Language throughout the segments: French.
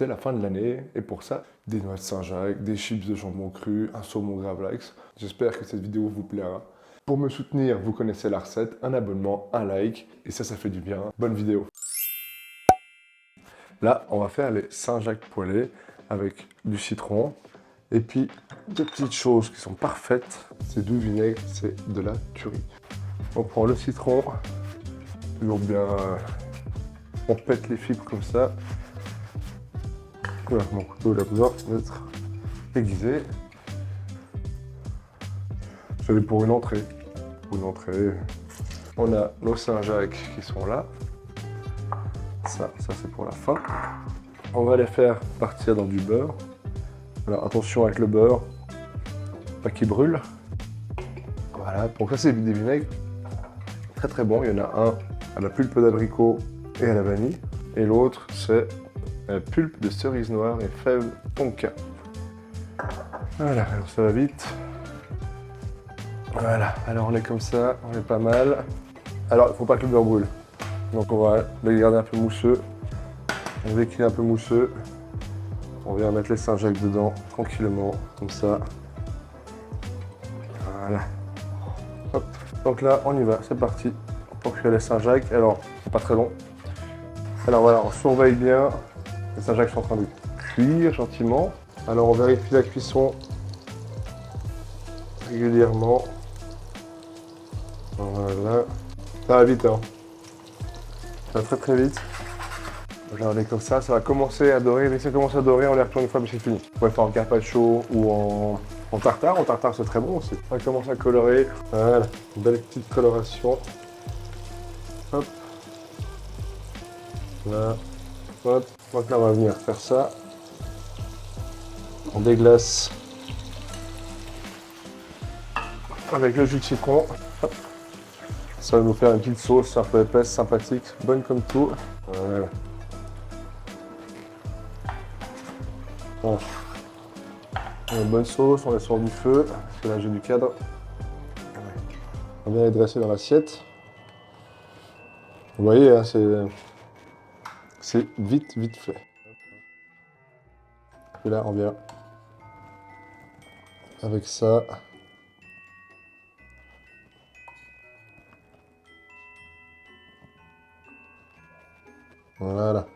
c'est la fin de l'année et pour ça, des noix de Saint-Jacques, des chips de jambon cru, un saumon gravlax. J'espère que cette vidéo vous plaira. Pour me soutenir, vous connaissez la recette, un abonnement, un like et ça fait du bien. Bonne vidéo. Là, on va faire les Saint-Jacques poêlés avec du citron et puis des petites choses qui sont parfaites. C'est du vinaigre, c'est de la tuerie. On prend le citron, toujours bien, on pète les fibres comme ça. Voilà, mon couteau il a besoin d'être aiguisé. C'est pour une entrée. Pour une entrée, on a nos Saint-Jacques qui sont là. Ça c'est pour la fin. On va les faire partir dans du beurre. Alors attention avec le beurre, pas qu'il brûle. Voilà, donc ça c'est des vinaigres très très bons. Il y en a un à la pulpe d'abricot et à la vanille. Et l'autre c'est la pulpe de cerise noire et fèves tonka. Voilà, alors ça va vite. Voilà, alors on est comme ça, on est pas mal. Alors il ne faut pas que le beurre brûle. Donc on va le garder un peu mousseux. Dès qu'il est un peu mousseux, on vient mettre les Saint-Jacques dedans tranquillement, comme ça. Voilà. Hop. Donc là, on y va, c'est parti. Pour cuire les Saint-Jacques. Alors, c'est pas très long. Alors voilà, on surveille bien. Les Saint-Jacques sont en train de cuire gentiment. Alors on vérifie la cuisson régulièrement. Voilà. Ça va vite, hein. Ça va très très vite. Regardez comme ça va commencer à dorer. Dès que ça commence à dorer, on les retourne une fois, mais c'est fini. Vous pouvez faire en carpaccio ou en tartare. En tartare, c'est très bon aussi. Ça commence à colorer. Voilà, une belle petite coloration. Hop. Là. Hop. Donc là, on va venir faire ça. On déglace avec le jus de citron. Hop. Ça va nous faire une petite sauce un peu épaisse, sympathique, bonne comme tout. Voilà. Bon. Une bonne sauce, on la sort du feu, parce que là j'ai du cadre. On vient les dresser dans l'assiette. Vous voyez, hein, c'est vite fait. Et là on vient avec ça. Voilà.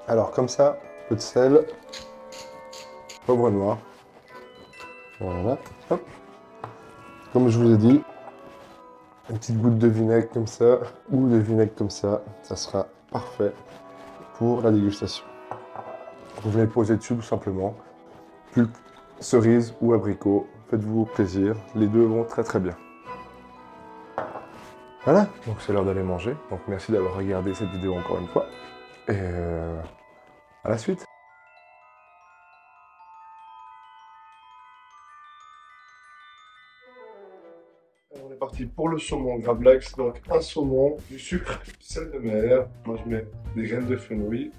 Alors comme ça, peu de sel, poivre noir. Voilà. Hop. Comme je vous ai dit, une petite goutte de vinaigre comme ça, ou de vinaigre comme ça sera parfait pour la dégustation. Vous venez le poser dessus tout simplement. Pulpe, cerise ou abricot, faites-vous plaisir. Les deux vont très très bien. Voilà, donc c'est l'heure d'aller manger. Donc merci d'avoir regardé cette vidéo encore une fois. Et à la suite. On est parti pour le saumon gravlax. Donc un saumon, du sucre, du sel de mer. Moi je mets des graines de fenouil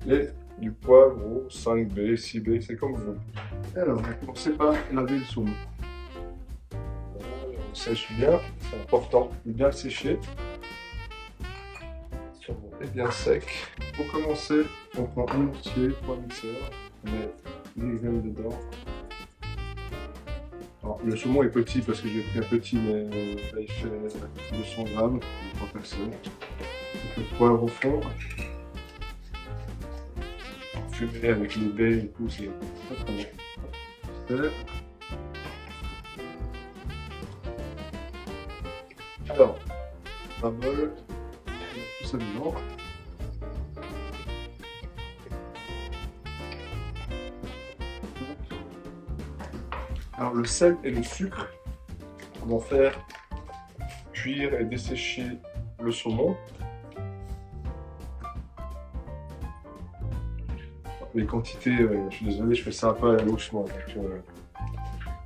et du poivre 5B, 6B, c'est comme vous. Alors on va commencer par laver le saumon. On sèche bien, c'est important de bien le sécher. Le saumon est bien sec. Pour commencer, on prend un mortier, 3 mixeurs, on met les graines dedans. Alors, le saumon est petit parce que j'ai pris un petit, mais là il fait 200 grammes pour 3 personnes. Donc, le poivre au fond. Fumer avec les baies et tout, c'est très très bon. Alors, un bol, tout ça dedans. Alors le sel et le sucre vont faire cuire et dessécher le saumon. Les quantités, je suis désolé, je fais ça un peu à la louche moi. Donc,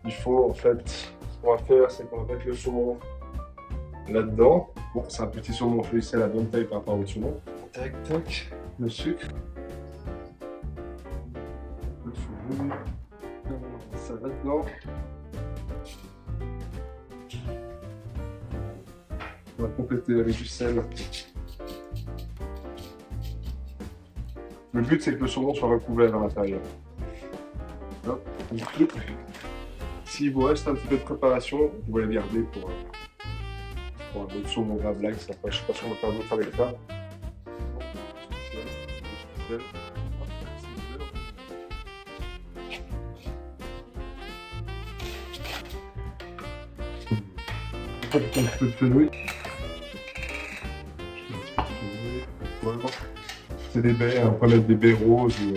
il faut en fait, ce qu'on va faire, c'est qu'on va mettre le saumon là-dedans. Bon, c'est un petit saumon, je vais laisser la bonne taille par rapport au saumon. Tac, tac, le sucre. Le saumon. Ça va dedans. va compléter avec du sel. Le but, c'est que le saumon soit recouvert à l'intérieur. S'il vous reste un petit peu de préparation, vous pouvez le garder pour un autre saumon gravlax. Après, je ne sais pas si on va faire d'autres avec ça. Un petit peu de fenouil. C'est des baies, on peut mettre des baies roses ou.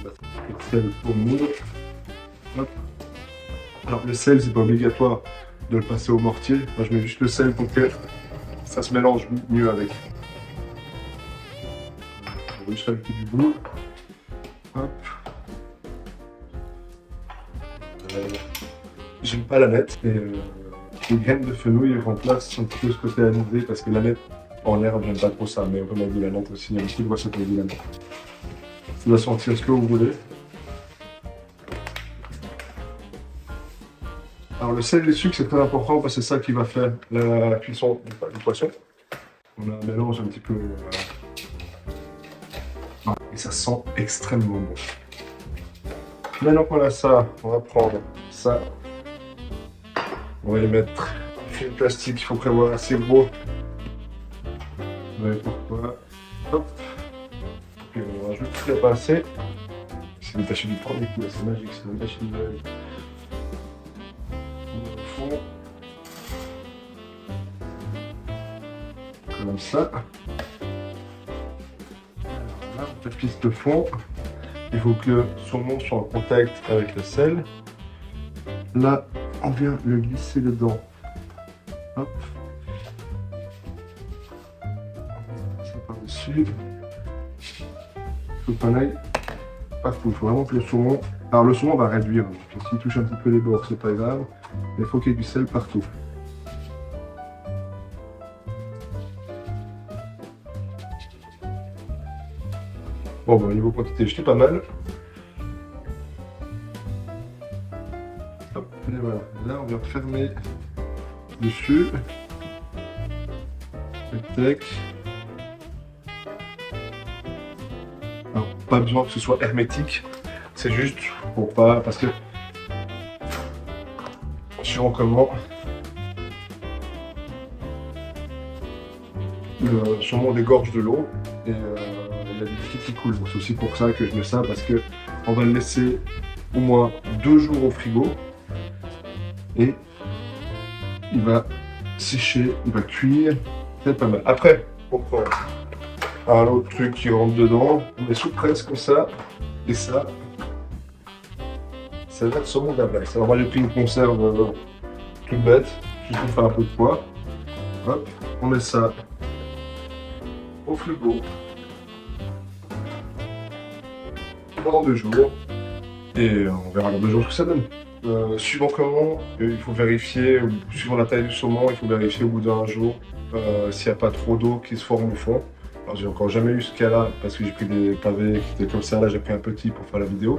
Le sel pour moudre. Hop. Alors le sel, c'est pas obligatoire de le passer au mortier. Moi, je mets juste le sel pour que ça se mélange mieux avec. On va juste rajouter du bout. Hop. J'aime pas la mettre. Et les graines de fenouil remplacent un petit peu ce côté anisé parce que la mettre en herbe, j'aime pas trop ça, mais on peut mettre de la menthe aussi. Il y a beaucoup de recettes avec de la menthe. Ça doit sentir ce que vous voulez. Alors le sel et le sucre, c'est très important parce que c'est ça qui va faire la cuisson du poisson. On a un mélange un petit peu... et ça sent extrêmement bon. Maintenant qu'on a ça, on va prendre ça. On va les mettre en film plastique, il faut prévoir assez gros. Vous voyez pourquoi. Hop. Et on rajoute tout le passé. C'est détaché du premier coup, c'est magique, c'est une machine de... Au fond. Comme ça. Alors là, on tapisse le fond. Il faut que le saumon soit en contact avec le sel. Là, on vient le glisser dedans. Hop. Ça par-dessus. Faut qu'on aille partout. Il faut vraiment que le saumon... Alors le saumon va réduire. S'il touche un petit peu les bords, c'est pas grave. Mais il faut qu'il y ait du sel partout. Bon, bah, au niveau quantité, j'étais pas mal. Hop, et voilà. Là, on vient fermer dessus. Tac. Alors, pas besoin que ce soit hermétique. C'est juste pour pas... Parce que... Suivant comment... Le saumon dégorge de l'eau. Et il y a du liquide qui coule. C'est aussi pour ça que je mets ça, parce que on va le laisser au moins 2 jours au frigo et il va sécher, il va cuire, c'est pas mal. Après, on prend un autre truc qui rentre dedans, on met sous presse comme ça, et ça va être saumon gravlax. Alors moi j'ai pris une conserve toute bête, juste pour faire un peu de poids. Hop, on met ça au frigo pendant 2 jours et on verra dans 2 jours ce que ça donne. Suivant comment, il faut vérifier, suivant la taille du saumon, il faut vérifier au bout d'1 jour s'il n'y a pas trop d'eau qui se forme au fond. Alors j'ai encore jamais eu ce cas-là parce que j'ai pris des pavés qui étaient comme ça, là j'ai pris un petit pour faire la vidéo.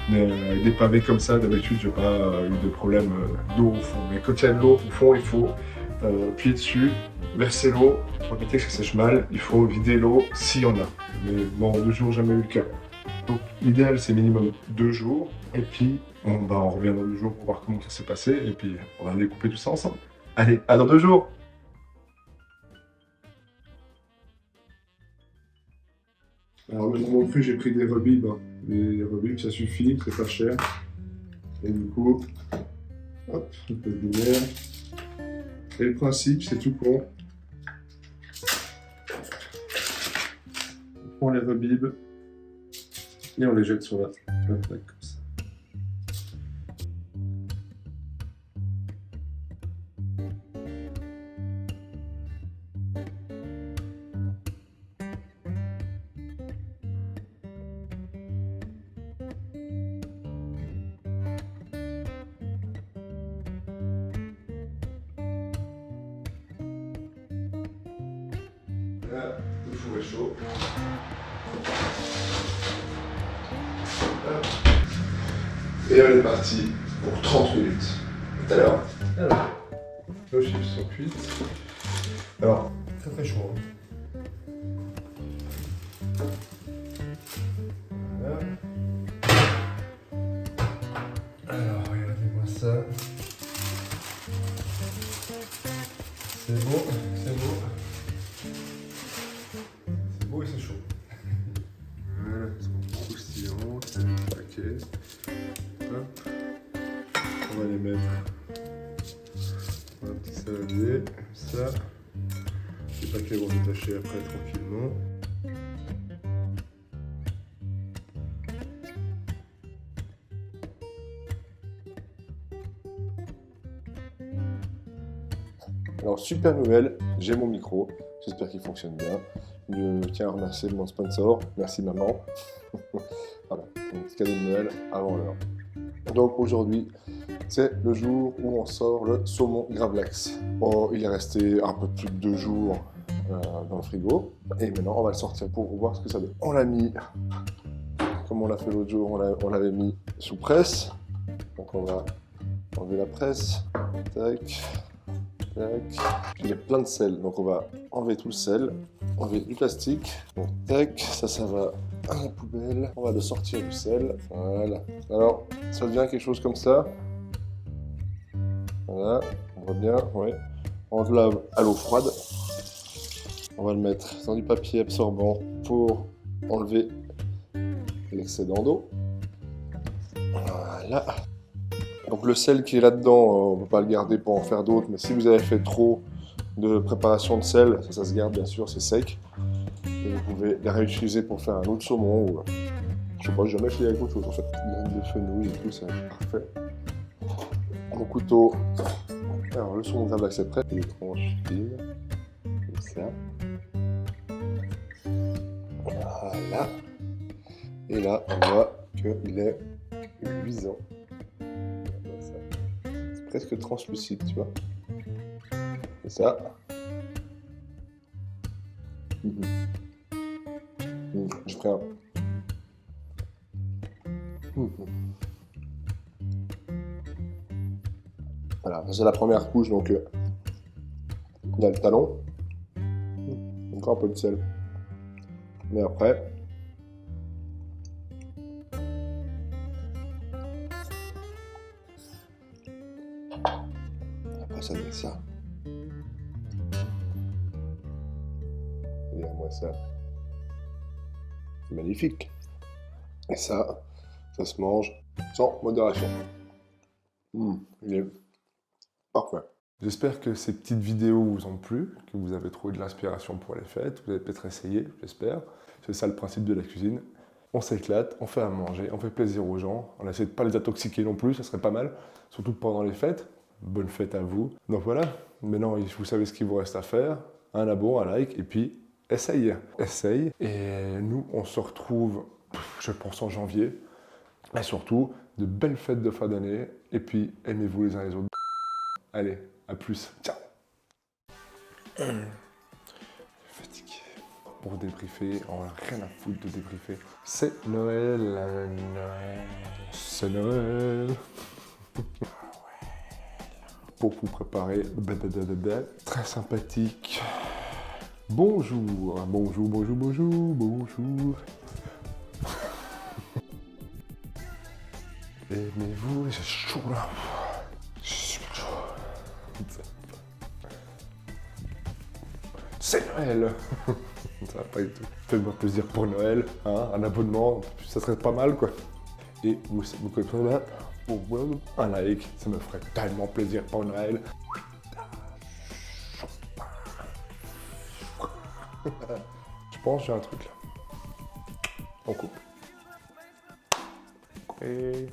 Mais avec des pavés comme ça, d'habitude j'ai pas eu de problème d'eau au fond. Mais quand il y a de l'eau au fond, il faut appuyer dessus, verser l'eau, pour éviter que ça sèche mal, il faut vider l'eau s'il y en a. Mais bon, 2 jours, jamais eu le cas. Donc l'idéal c'est minimum 2 jours, et puis on revient dans 2 jours pour voir comment ça s'est passé, et puis on va découper tout ça ensemble. Allez, à dans 2 jours! Alors le moment cru, j'ai pris des rebibs, hein. Les rebibs ça suffit, c'est pas cher. Et du coup, hop, un peu de lumière. Et le principe c'est tout con. On prend les rebibs et on les jette sur la plaque comme ça. Là, le four est chaud. Et on est parti pour 30 minutes. Alors, nos chips sont cuites. Alors, très chaud. Voilà. Alors, regardez-moi ça. C'est beau, c'est beau. C'est beau et c'est chaud. Voilà, ils sont croustillants. Ok. Hop. On va les mettre dans un petit saladier, comme ça. Les paquets vont détacher après tranquillement. Alors, super nouvelle, j'ai mon micro, j'espère qu'il fonctionne bien. Je tiens à remercier mon sponsor, merci maman. Voilà, un petit cadeau de Noël avant l'heure. Donc aujourd'hui, c'est le jour où on sort le saumon Gravlax. Bon, il est resté un peu plus de 2 jours dans le frigo. Et maintenant, on va le sortir pour voir ce que ça donne. On l'a mis, comme on l'a fait l'autre jour, on l'avait mis sous presse. Donc on va enlever la presse. Tac. Tac. Il y a plein de sel, donc on va enlever tout le sel, enlever du plastique. Donc tac, ça va à la poubelle. On va le sortir du sel. Voilà. Alors, ça devient quelque chose comme ça. Voilà, on voit bien, ouais. On le lave à l'eau froide. On va le mettre dans du papier absorbant pour enlever l'excédent d'eau. Voilà. Donc le sel qui est là-dedans, on ne peut pas le garder pour en faire d'autres, mais si vous avez fait trop de préparation de sel, ça se garde bien sûr, c'est sec. Et vous pouvez les réutiliser pour faire un autre saumon ou je sais pas, j'ai jamais fait avec autre chose en fait. Graines de fenouil et tout, c'est parfait. Mon couteau. Alors le saumon Gravlax c'est prêt. Les tranches fines. Comme ça. Voilà. Et là, on voit qu'il est luisant. C'est presque translucide, tu vois. Et ça. Je ferai un. Voilà, c'est la première couche, donc il y a le talon. Encore un peu de sel. Mais après. Après, ça donne ça. Regarde-moi ça. C'est magnifique. Et ça se mange sans modération. Il est parfait. J'espère que ces petites vidéos vous ont plu, que vous avez trouvé de l'inspiration pour les fêtes. Vous avez peut-être essayé, j'espère. C'est ça le principe de la cuisine. On s'éclate, on fait à manger, on fait plaisir aux gens. On essaie de ne pas les intoxiquer non plus, ça serait pas mal. Surtout pendant les fêtes. Bonne fête à vous. Donc voilà, maintenant vous savez ce qu'il vous reste à faire. Un abonnement, un like, et puis essaye. Essaye. Et nous, on se retrouve, je pense, en janvier. Et surtout, de belles fêtes de fin d'année. Et puis, aimez-vous les uns les autres. Allez, à plus. Ciao. Je suis fatigué. Pour débriefer, on n'a rien à foutre de débriefer. C'est Noël, Noël. C'est Noël. Pour vous préparer, très sympathique. Bonjour, bonjour, bonjour, bonjour, bonjour. Aimez-vous, c'est chaud là. C'est Noël. Ça va pas du tout. Faites-moi plaisir pour Noël, hein, un abonnement, ça serait pas mal quoi. Et vous connaissez là, un like, ça me ferait tellement plaisir pour Noël. Je pense que j'ai un truc là. On coupe. Et...